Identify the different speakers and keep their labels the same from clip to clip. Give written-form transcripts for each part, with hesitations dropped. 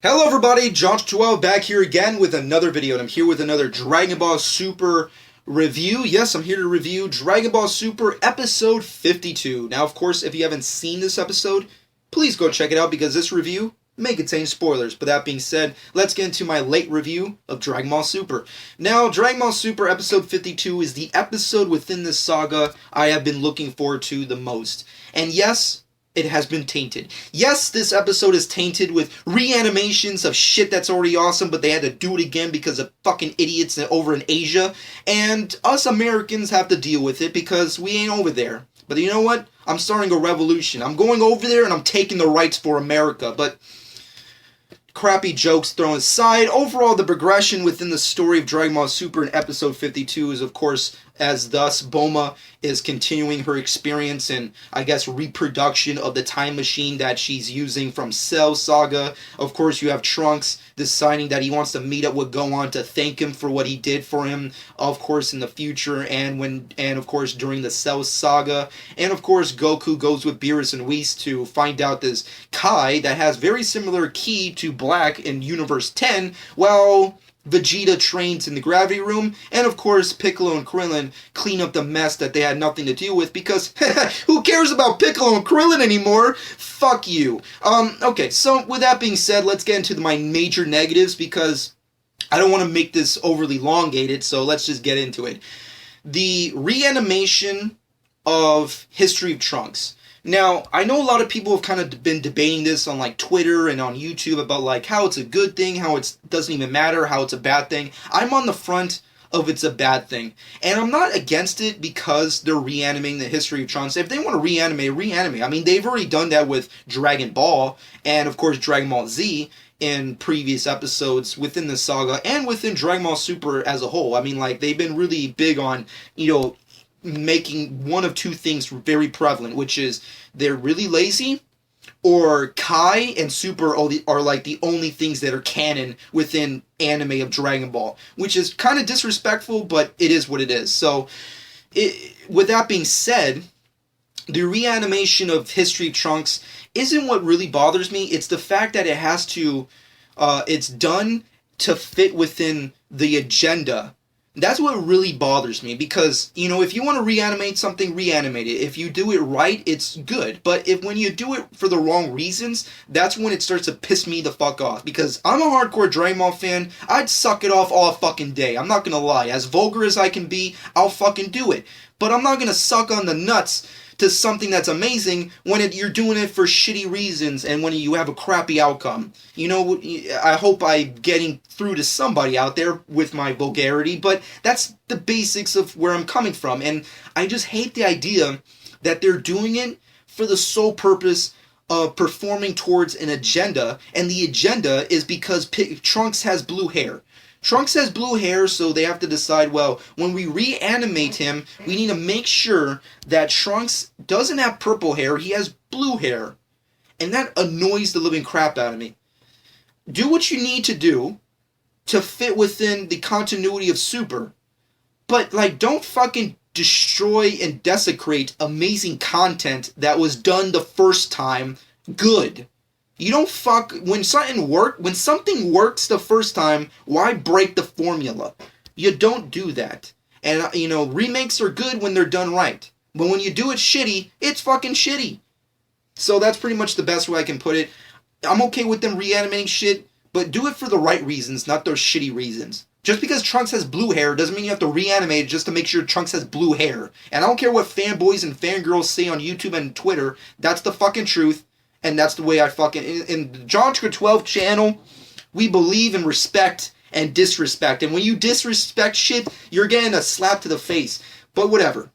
Speaker 1: Hello everybody, Josh12 back here again with another video, and I'm here with another Dragon Ball Super review. Yes, I'm here to review Dragon Ball Super episode 52. Now, of course, if you haven't seen this episode, please go check it out because this review may contain spoilers. But that being said, let's get into my late review of Dragon Ball Super. Now, Dragon Ball Super episode 52 is the episode within this saga I have been looking forward to the most. And yes, it has been tainted. Yes, this episode is tainted with reanimations of shit that's already awesome, but they had to do it again because of fucking idiots over in Asia. And us Americans have to deal with it because we ain't over there. But you know what? I'm starting a revolution. I'm going over there and I'm taking the rights for America. But crappy jokes thrown aside, overall the progression within the story of Dragon Ball Super in episode 52 is, of course, as thus Bulma is continuing her experience and, I guess, reproduction of the time machine that she's using from Cell Saga. Of course, you have Trunks deciding that he wants to meet up with Gohan to thank him for what he did for him, of course, in the future, and of course, during the Cell Saga. And, of course, Goku goes with Beerus and Whis to find out this Kai that has very similar ki to Black in Universe 10, while Vegeta trains in the gravity room, and of course Piccolo and Krillin clean up the mess that they had nothing to do with because who cares about Piccolo and Krillin anymore? Fuck you. Okay, so with that being said, let's get into my major negatives because I don't want to make this overly elongated, so let's just get into it. The reanimation of History of Trunks. Now, I know a lot of people have kind of been debating this on like Twitter and on YouTube about like how it's a good thing, how it doesn't even matter, how it's a bad thing. I'm on the front of it's a bad thing. And I'm not against it because they're reanimating the History of Trunks. If they want to reanimate. I mean, they've already done that with Dragon Ball and of course Dragon Ball Z in previous episodes within the saga and within Dragon Ball Super as a whole. I mean, like, they've been really big on, making one of two things very prevalent, which is they're really lazy, or Kai and Super are like the only things that are canon within anime of Dragon Ball, which is kind of disrespectful, but it is what it is. So, with that being said, the reanimation of History of Trunks isn't what really bothers me. It's the fact that it has to, it's done to fit within the agenda. That's what really bothers me because, if you want to reanimate something, reanimate it. If you do it right, it's good. But when you do it for the wrong reasons, that's when it starts to piss me the fuck off. Because I'm a hardcore Dragon Ball fan. I'd suck it off all fucking day. I'm not gonna lie. As vulgar as I can be, I'll fucking do it. But I'm not gonna suck on the nuts to something that's amazing when you're doing it for shitty reasons and when you have a crappy outcome. I hope I'm getting through to somebody out there with my vulgarity, but that's the basics of where I'm coming from. And I just hate the idea that they're doing it for the sole purpose of performing towards an agenda, and the agenda is because Trunks has blue hair. Trunks has blue hair, so they have to decide, well, when we reanimate him, we need to make sure that Trunks doesn't have purple hair, he has blue hair. And that annoys the living crap out of me. Do what you need to do to fit within the continuity of Super, but, don't fucking destroy and desecrate amazing content that was done the first time good. You don't when something works the first time, why break the formula? You don't do that. And, remakes are good when they're done right. But when you do it shitty, it's fucking shitty. So that's pretty much the best way I can put it. I'm okay with them reanimating shit, but do it for the right reasons, not those shitty reasons. Just because Trunks has blue hair doesn't mean you have to reanimate it just to make sure Trunks has blue hair. And I don't care what fanboys and fangirls say on YouTube and Twitter, that's the fucking truth. And that's the way I fucking... In the Johnska12 channel, we believe in respect and disrespect. And when you disrespect shit, you're getting a slap to the face. But whatever.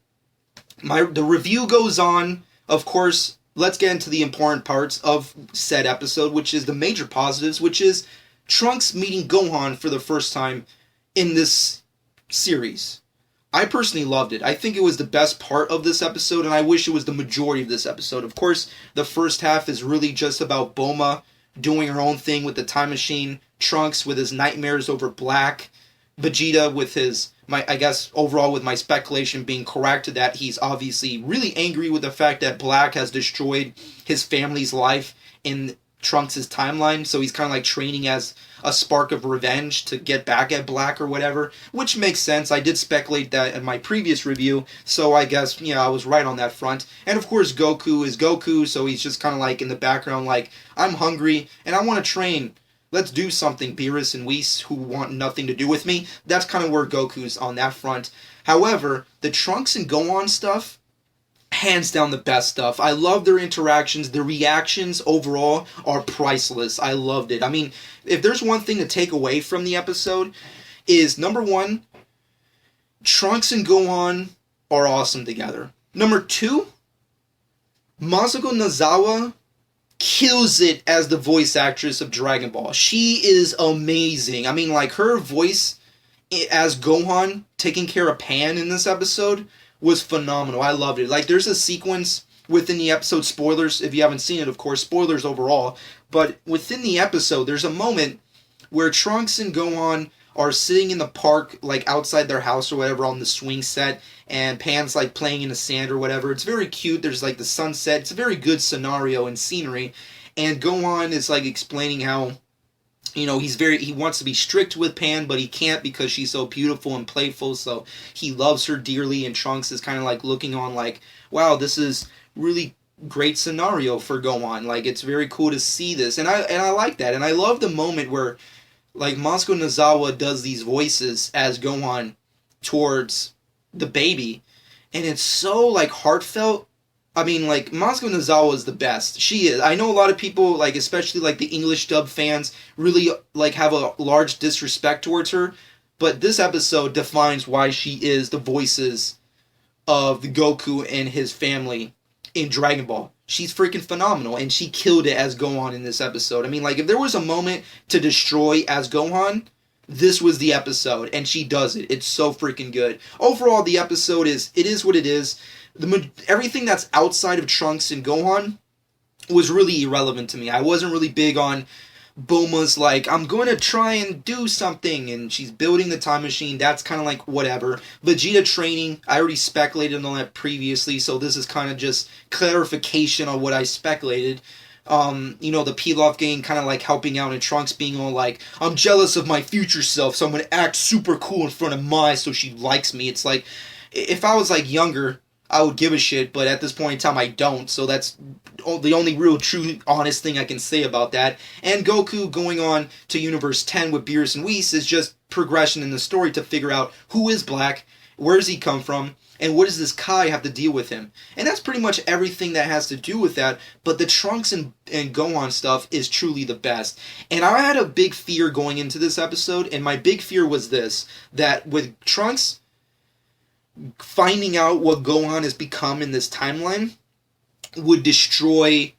Speaker 1: The review goes on. Of course, let's get into the important parts of said episode, which is the major positives, which is Trunks meeting Gohan for the first time in this series. I personally loved it. I think it was the best part of this episode, and I wish it was the majority of this episode. Of course, the first half is really just about Bulma doing her own thing with the time machine, Trunks with his nightmares over Black, Vegeta with his, overall with my speculation being correct, that he's obviously really angry with the fact that Black has destroyed his family's life in Trunks' timeline, so he's kind of like training as a spark of revenge to get back at Black or whatever, which makes sense. I did speculate that in my previous review, so I guess, I was right on that front. And of course, Goku is Goku, so he's just kind of like in the background, like, I'm hungry and I want to train. Let's do something, Beerus and Whis, who want nothing to do with me. That's kind of where Goku's on that front. However, the Trunks and Gohan stuff, hands down the best stuff. I love their interactions. The reactions overall are priceless. I loved it. I mean, if there's one thing to take away from the episode is, number one, Trunks and Gohan are awesome together. Number two, Masako Nozawa kills it as the voice actress of Dragon Ball. She is amazing. I mean, like, her voice as Gohan taking care of Pan in this episode was phenomenal. I loved it. Like, there's a sequence within the episode, spoilers if you haven't seen it, of course, spoilers overall, but within the episode, there's a moment where Trunks and Gohan are sitting in the park, like outside their house or whatever, on the swing set, and Pan's like playing in the sand or whatever. It's very cute. There's like the sunset. It's a very good scenario and scenery, and Gohan is like explaining how, he wants to be strict with Pan, but he can't because she's so beautiful and playful, so he loves her dearly, and Trunks is kind of like looking on like, wow, this is really great scenario for Gohan. Like, it's very cool to see this, and I like that, and I love the moment where, like, Masako Nozawa does these voices as Gohan towards the baby, and it's so, like, heartfelt. I mean, like, Masako Nozawa is the best. She is. I know a lot of people, like, especially, like, the English dub fans, really, like, have a large disrespect towards her. But this episode defines why she is the voices of Goku and his family in Dragon Ball. She's freaking phenomenal, and she killed it as Gohan in this episode. I mean, like, if there was a moment to destroy as Gohan, this was the episode, and she does it. It's so freaking good. Overall, the episode is what it is. Everything that's outside of Trunks and Gohan was really irrelevant to me. I wasn't really big on Bulma's like, I'm going to try and do something, and she's building the time machine. That's kind of like whatever. Vegeta training, I already speculated on that previously, so this is kind of just clarification on what I speculated. The Pilaf gang kind of like helping out, and Trunks being all like, I'm jealous of my future self, so I'm going to act super cool in front of Mai so she likes me. It's like, if I was like younger, I would give a shit, but at this point in time I don't, so that's the only real, true, honest thing I can say about that. And Goku going on to Universe 10 with Beerus and Whis is just progression in the story to figure out who is Black, where does he come from, and what does this Kai have to deal with him. And that's pretty much everything that has to do with that, but the Trunks and Gohan stuff is truly the best. And I had a big fear going into this episode, and my big fear was this, that with Trunks finding out what Gohan has become in this timeline would destroy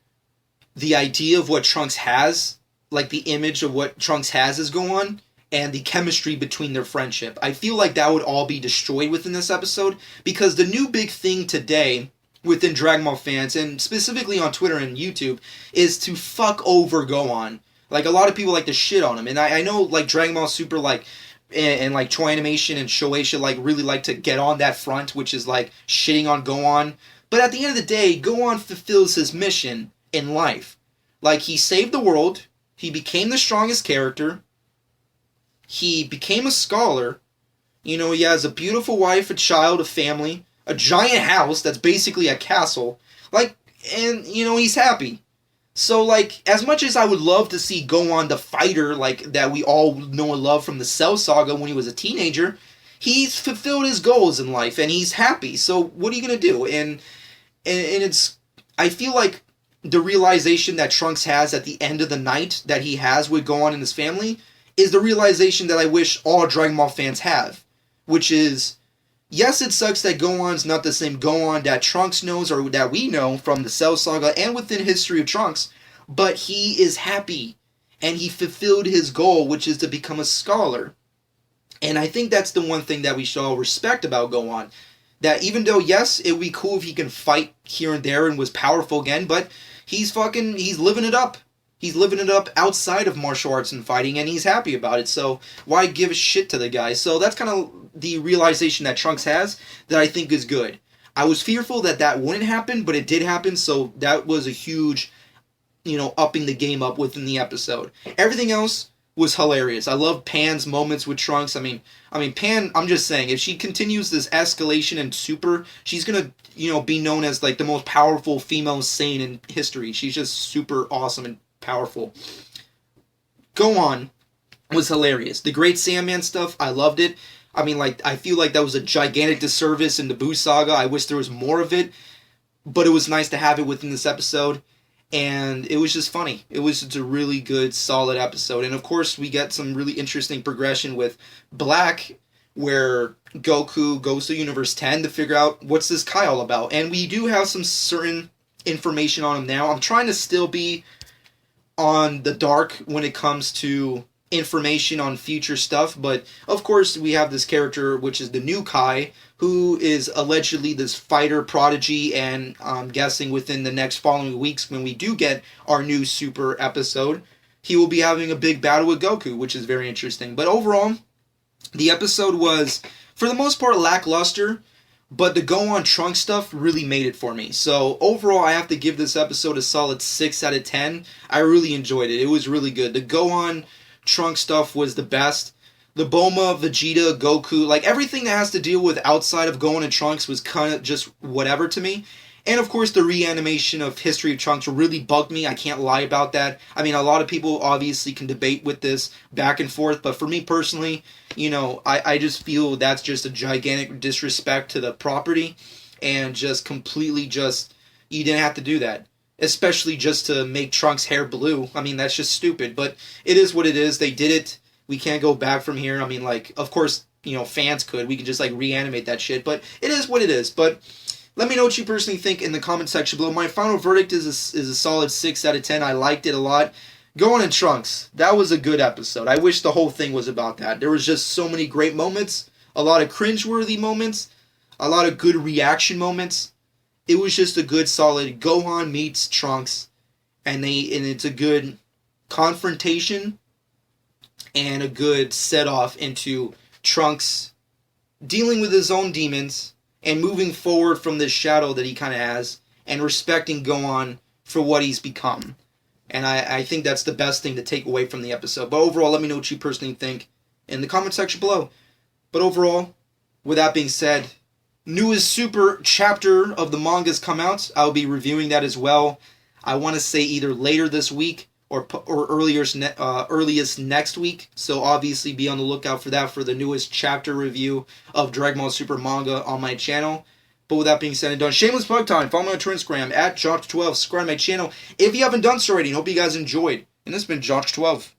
Speaker 1: the idea of what Trunks has, like the image of what Trunks has as Gohan, and the chemistry between their friendship. I feel like that would all be destroyed within this episode, because the new big thing today within Dragon Ball fans, and specifically on Twitter and YouTube, is to fuck over Gohan. Like, a lot of people like to shit on him, and I know, like, Dragon Ball Super, like, and like Toei Animation and Shueisha like really like to get on that front, which is like shitting on Gohan. But at the end of the day, Gohan fulfills his mission in life. Like, he saved the world, he became the strongest character, he became a scholar, he has a beautiful wife, a child, a family, a giant house that's basically a castle, like, and he's happy. So, like, as much as I would love to see Gohan the fighter, like, that we all know and love from the Cell Saga when he was a teenager, he's fulfilled his goals in life, and he's happy. So, what are you going to do? And it's, I feel like the realization that Trunks has at the end of the night that he has with Gohan and his family is the realization that I wish all Dragon Ball fans have, which is, yes, it sucks that Gohan's not the same Gohan that Trunks knows or that we know from the Cell Saga and within history of Trunks, but he is happy, and he fulfilled his goal, which is to become a scholar. And I think that's the one thing that we should all respect about Gohan, that even though, yes, it would be cool if he can fight here and there and was powerful again, but he's living it up. He's living it up outside of martial arts and fighting, and he's happy about it, so why give a shit to the guy? So that's kind of the realization that Trunks has that I think is good. I was fearful that wouldn't happen, but it did happen, so that was a huge upping the game up within the episode. Everything else was hilarious. I love Pan's moments with Trunks. I mean Pan, I'm just saying, if she continues this escalation in Super, she's gonna, be known as like the most powerful female Saiyan in history. She's just super awesome and powerful. Gohan was hilarious. The Great Sandman stuff, I loved it. I mean, like, I feel like that was a gigantic disservice in the Boo Saga. I wish there was more of it, but it was nice to have it within this episode, and it was just funny. It was just a really good, solid episode. And of course, we get some really interesting progression with Black, where Goku goes to Universe 10 to figure out what's this Kai all about. And we do have some certain information on him now. I'm trying to still be on the dark when it comes to information on future stuff, but of course we have this character, which is the new Kai, who is allegedly this fighter prodigy, and I'm guessing within the next following weeks, when we do get our new Super episode, he will be having a big battle with Goku, which is very interesting. But overall, the episode was, for the most part, lackluster, but the Gohan Trunks stuff really made it for me. So overall, I have to give this episode a solid 6 out of 10. I really enjoyed it. It was really good. The Gohan Trunks stuff was the best. The Bulma, Vegeta, Goku, like everything that has to deal with outside of Gohan and Trunks was kind of just whatever to me. And of course, the reanimation of History of Trunks really bugged me. I can't lie about that. I mean, a lot of people obviously can debate with this back and forth, but for me personally, I just feel that's just a gigantic disrespect to the property, and just completely you didn't have to do that. Especially just to make Trunks' hair blue. I mean, that's just stupid, but it is what it is. They did it. We can't go back from here. I mean, like, of course, fans could. We could just, like, reanimate that shit, but it is what it is. But let me know what you personally think in the comment section below. My final verdict is a solid 6 out of 10. I liked it a lot. Gohan and Trunks, that was a good episode. I wish the whole thing was about that. There was just so many great moments, a lot of cringeworthy moments, a lot of good reaction moments. It was just a good, solid Gohan meets Trunks, and it's a good confrontation and a good set-off into Trunks dealing with his own demons and moving forward from this shadow that he kind of has, and respecting Gohan for what he's become. And I think that's the best thing to take away from the episode. But overall, let me know what you personally think in the comment section below. But overall, with that being said, newest Super chapter of the manga's come out. I'll be reviewing that as well. I want to say either later this week or earliest next week. So obviously be on the lookout for that, for the newest chapter review of Dragon Ball Super manga on my channel. But with that being said and done, shameless plug time. Follow me on Instagram at Josh12. Subscribe to my channel if you haven't done so already. And hope you guys enjoyed. And this has been Josh12.